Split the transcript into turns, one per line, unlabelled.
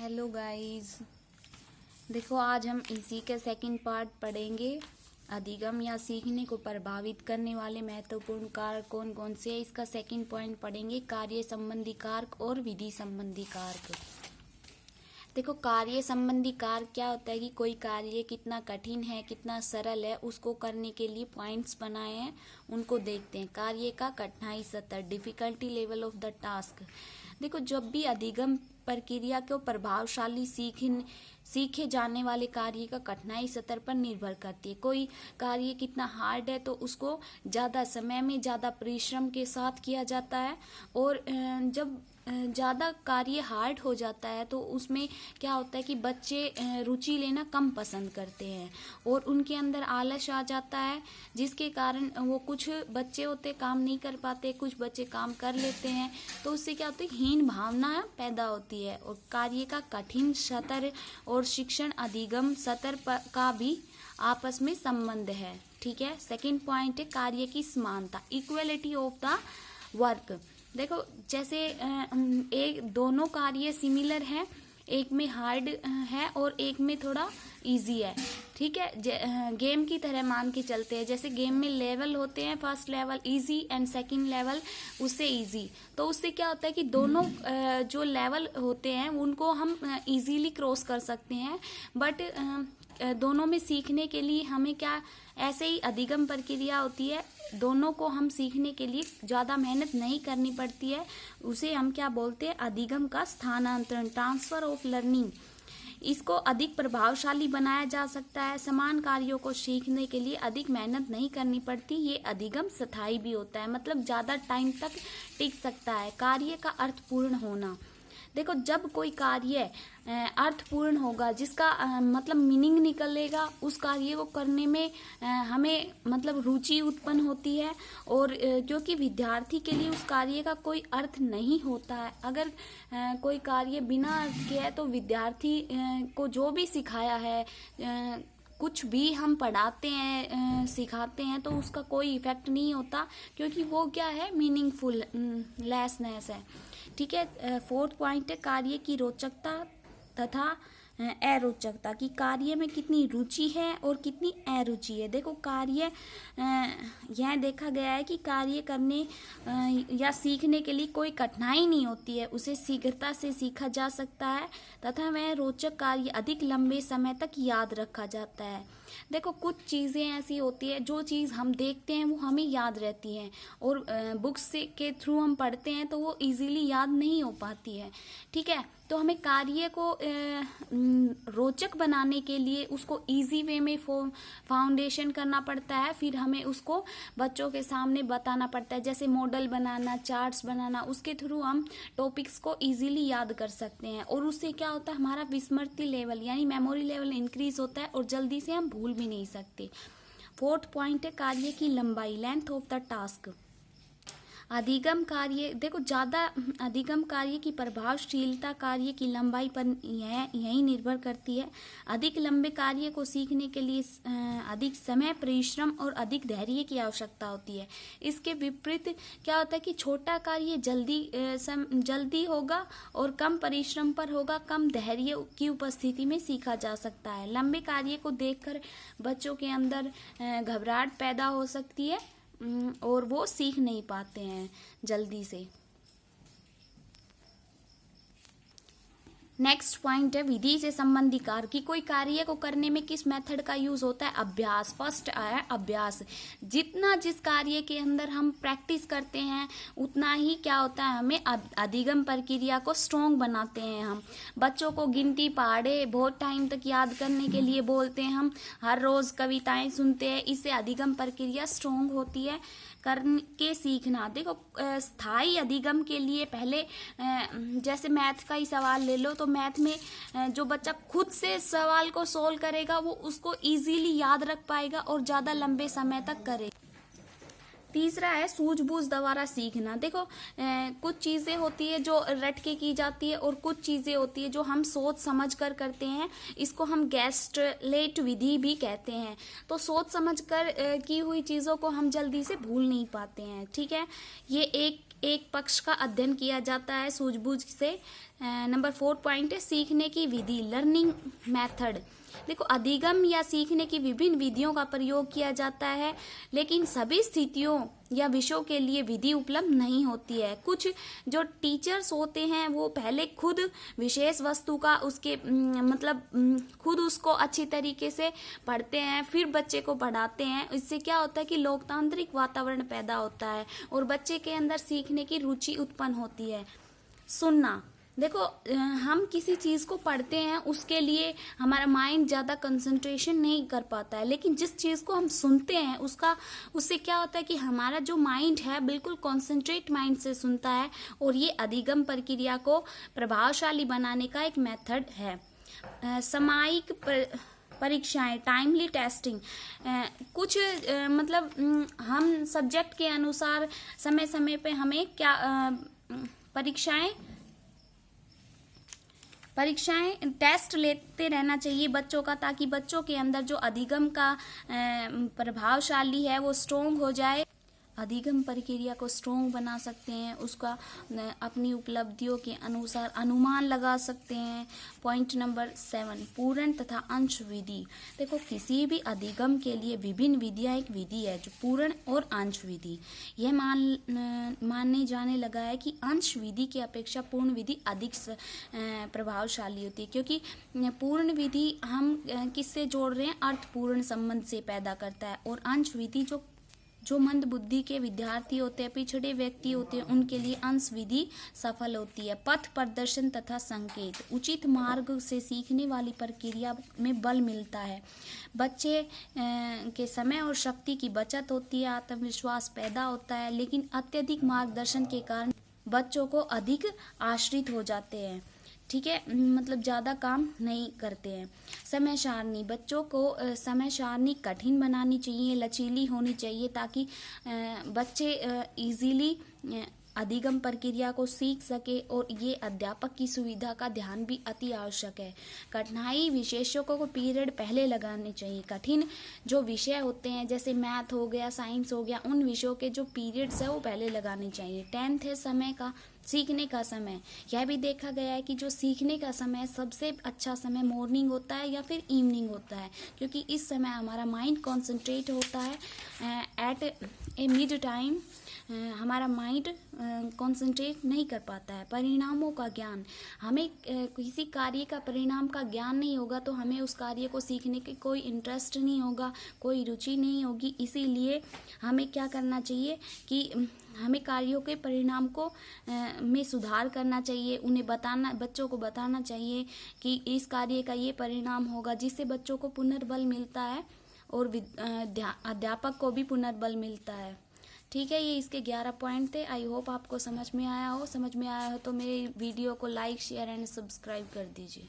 Hello guys, देखो आज हम इसी का सेकंड पार्ट पढ़ेंगे। अधिगम या सीखने को प्रभावित करने वाले महत्वपूर्ण कारक कौन कौन से हैं। इसका सेकंड पॉइंट पढ़ेंगे, कार्य संबंधी कारक और विधि संबंधी कारक। देखो, कार्य संबंधी कारक क्या होता है कि कोई कार्य कितना कठिन है, कितना सरल है, उसको करने के लिए पॉइंट्स बनाए हैं, उनको देखते हैं। कार्य का कठिनाई स्तर, difficulty level of the task. देखो, जब भी अधिगम प्रक्रिया को प्रभावशाली सीखे जाने वाले कार्य का कठिनाई स्तर पर निर्भर करती है। कोई कार्य कितना हार्ड है तो उसको ज़्यादा समय में ज़्यादा परिश्रम के साथ किया जाता है, और जब ज़्यादा कार्य हार्ड हो जाता है तो उसमें क्या होता है कि बच्चे रुचि लेना कम पसंद करते हैं और उनके अंदर आलस आ जाता है, जिसके कारण वो कुछ बच्चे होते काम नहीं कर पाते, कुछ बच्चे काम कर लेते हैं, तो उससे क्या होता है, हीन भावना पैदा होती है। और कार्य का कठिन स्तर और शिक्षण अधिगम स्तर का भी आपस में संबंध है। ठीक है। सेकंड पॉइंट है कार्य की समानता, इक्वलिटी ऑफ द वर्क। देखो, जैसे एक दोनों कार्य सिमिलर है, एक में हार्ड है और एक में थोड़ा इजी है। ठीक है। गेम की तरह मान के चलते हैं, जैसे गेम में लेवल होते हैं, first level easy and second level उससे इजी, तो उससे क्या होता है कि दोनों जो लेवल होते हैं उनको हम इजीली क्रॉस कर सकते हैं। बट दोनों में सीखने के लिए हमें क्या, ऐसे ही अधिगम प्रक्रिया होती है, दोनों को हम सीखने के लिए ज़्यादा मेहनत नहीं करनी पड़ती है। उसे हम क्या बोलते हैं, अधिगम का स्थानांतरण, ट्रांसफर ऑफ लर्निंग। इसको अधिक प्रभावशाली बनाया जा सकता है। समान कार्यों को सीखने के लिए अधिक मेहनत नहीं करनी पड़ती। ये अधिगम स्थायी भी होता है, मतलब ज़्यादा टाइम तक टिक सकता है। कार्य का अर्थपूर्ण होना। देखो, जब कोई कार्य अर्थपूर्ण होगा, जिसका मतलब मीनिंग निकलेगा, उस कार्य को करने में हमें मतलब रुचि उत्पन्न होती है। और क्योंकि विद्यार्थी के लिए उस कार्य का कोई अर्थ नहीं होता है, अगर कोई कार्य बिना अर्थ के है तो विद्यार्थी को जो भी सिखाया है, कुछ भी हम पढ़ाते हैं, सिखाते हैं, तो उसका कोई इफेक्ट नहीं होता, क्योंकि वो क्या है, मीनिंगफुल लेसनेस है। ठीक है। फोर्थ पॉइंट है कार्य की रोचकता तथा अरोचकता, की कार्य में कितनी रुचि है और कितनी अरुचि है। देखो, कार्य यह देखा गया है कि कार्य करने या सीखने के लिए कोई कठिनाई नहीं होती है, उसे शीघ्रता से सीखा जा सकता है तथा वह रोचक कार्य अधिक लंबे समय तक याद रखा जाता है। देखो, कुछ चीज़ें ऐसी होती है, जो चीज़ हम देखते हैं वो हमें याद रहती है, और बुक्स के थ्रू हम पढ़ते हैं तो वो इजीली याद नहीं हो पाती है। ठीक है। तो हमें कार्य को रोचक बनाने के लिए उसको इजी वे में फाउंडेशन करना पड़ता है, फिर हमें उसको बच्चों के सामने बताना पड़ता है, जैसे मॉडल बनाना, चार्ट्स बनाना, उसके थ्रू हम टॉपिक्स को इजीली याद कर सकते हैं। और उससे क्या होता है, हमारा विस्मृति लेवल यानी मेमोरी लेवल इंक्रीज होता है और जल्दी से हम भूल भी नहीं सकते। फोर्थ पॉइंट है कार्य की लंबाई, लेंथ ऑफ द टास्क। अधिगम कार्य, देखो, ज़्यादा अधिगम कार्य की प्रभावशीलता कार्य की लंबाई पर यही निर्भर करती है। अधिक लंबे कार्य को सीखने के लिए अधिक समय, परिश्रम और अधिक धैर्य की आवश्यकता होती है। इसके विपरीत क्या होता है कि छोटा कार्य जल्दी होगा और कम परिश्रम पर होगा, कम धैर्य की उपस्थिति में सीखा जा सकता है। लंबे कार्य को देखकर बच्चों के अंदर घबराहट पैदा हो सकती है और वो सीख नहीं पाते हैं जल्दी से। नेक्स्ट पॉइंट है विधि से संबंधी कार्य, कि कोई कार्य को करने में किस मेथड का यूज होता है। अभ्यास। फर्स्ट आया अभ्यास। जितना जिस कार्य के अंदर हम प्रैक्टिस करते हैं उतना ही क्या होता है, हमें अधिगम प्रक्रिया को स्ट्रॉन्ग बनाते हैं। हम बच्चों को गिनती, पहाड़े बहुत टाइम तक याद करने के लिए बोलते हैं, हम हर रोज कविताएं सुनते हैं, इससे अधिगम प्रक्रिया स्ट्रॉन्ग होती है। करके सीखना। देखो, स्थायी अधिगम के लिए पहले जैसे मैथ का ही सवाल ले लो, तो मैथ में जो बच्चा खुद से सवाल को सोल्व करेगा वो उसको इजीली याद रख पाएगा और ज़्यादा लंबे समय तक करेगा। तीसरा है सूझबूझ द्वारा सीखना। देखो, कुछ चीज़ें होती है जो रट के की जाती है और कुछ चीज़ें होती है जो हम सोच समझ कर करते हैं, इसको हम गेस्टलेट विधि भी कहते हैं। तो सोच समझ कर की हुई चीज़ों को हम जल्दी से भूल नहीं पाते हैं। ठीक है। ये एक पक्ष का अध्ययन किया जाता है सूझबूझ से। नंबर 4 पॉइंट है सीखने की विधि, लर्निंग मेथड। देखो, अधिगम या सीखने की विभिन्न विधियों का प्रयोग किया जाता है, लेकिन सभी स्थितियों या विषयों के लिए विधि उपलब्ध नहीं होती है। कुछ जो टीचर्स होते हैं वो पहले खुद विशेष वस्तु का खुद उसको अच्छी तरीके से पढ़ते हैं, फिर बच्चे को पढ़ाते हैं। इससे क्या होता है कि लोकतांत्रिक वातावरण पैदा होता है और बच्चे के अंदर सीखने की रुचि उत्पन्न होती है। सुनना, देखो, हम किसी चीज़ को पढ़ते हैं उसके लिए हमारा माइंड ज़्यादा कंसंट्रेशन नहीं कर पाता है, लेकिन जिस चीज़ को हम सुनते हैं उससे क्या होता है कि हमारा जो माइंड है बिल्कुल कंसंट्रेट माइंड से सुनता है, और ये अधिगम प्रक्रिया को प्रभावशाली बनाने का एक मेथड है। सामयिक परीक्षाएं, टाइमली टेस्टिंग, कुछ हम सब्जेक्ट के अनुसार समय समय पे हमें क्या परीक्षाएं टेस्ट लेते रहना चाहिए बच्चों का, ताकि बच्चों के अंदर जो अधिगम का प्रभावशाली है वो स्ट्रोंग हो जाए। अधिगम प्रक्रिया को स्ट्रोंग बना सकते हैं, उसका अपनी उपलब्धियों के अनुसार अनुमान लगा सकते हैं। पॉइंट नंबर 7, पूर्ण तथा अंश विधि। देखो, किसी भी अधिगम के लिए विभिन्न विधियां एक विधि है, जो पूर्ण और अंश विधि। यह मानने जाने लगा है कि अंश विधि की अपेक्षा पूर्ण विधि अधिक प्रभावशाली होती है, क्योंकि पूर्ण विधि हम किससे जोड़ रहे हैं, अर्थपूर्ण संबंध से पैदा करता है, और अंश विधि जो मंद बुद्धि के विद्यार्थी होते हैं, पिछड़े व्यक्ति होते हैं, उनके लिए अंश विधि सफल होती है। पथ प्रदर्शन तथा संकेत, उचित मार्ग से सीखने वाली प्रक्रिया में बल मिलता है, बच्चे के समय और शक्ति की बचत होती है, आत्मविश्वास पैदा होता है, लेकिन अत्यधिक मार्गदर्शन के कारण बच्चों को अधिक आश्रित हो जाते हैं। ठीक है, ज़्यादा काम नहीं करते हैं। समय सारणी, बच्चों को समय सारणी कठिन बनानी चाहिए, लचीली होनी चाहिए, ताकि बच्चे इजीली अधिगम प्रक्रिया को सीख सके, और ये अध्यापक की सुविधा का ध्यान भी अति आवश्यक है। कठिनाई विशेषों को पीरियड पहले लगाने चाहिए। कठिन जो विषय होते हैं, जैसे मैथ हो गया, साइंस हो गया, उन विषयों के जो पीरियड्स है वो पहले लगाने चाहिए। 10th है समय का, सीखने का समय। यह भी देखा गया है कि जो सीखने का समय सबसे अच्छा समय मॉर्निंग होता है या फिर इवनिंग होता है, क्योंकि इस समय हमारा माइंड कॉन्सेंट्रेट होता है। एट ए मिड टाइम हमारा माइंड कंसंट्रेट नहीं कर पाता है। परिणामों का ज्ञान, हमें किसी कार्य का परिणाम का ज्ञान नहीं होगा तो हमें उस कार्य को सीखने के कोई इंटरेस्ट नहीं होगा, कोई रुचि नहीं होगी। इसीलिए हमें क्या करना चाहिए कि हमें कार्यों के परिणाम को में सुधार करना चाहिए, उन्हें बच्चों को बताना चाहिए कि इस कार्य का ये परिणाम होगा, जिससे बच्चों को पुनर्बल मिलता है और अध्यापक को भी पुनर्बल मिलता है। ठीक है, ये इसके 11 पॉइंट थे। आई होप आपको समझ में आया हो। समझ में आया हो तो मेरे वीडियो को लाइक, शेयर एंड सब्सक्राइब कर दीजिए।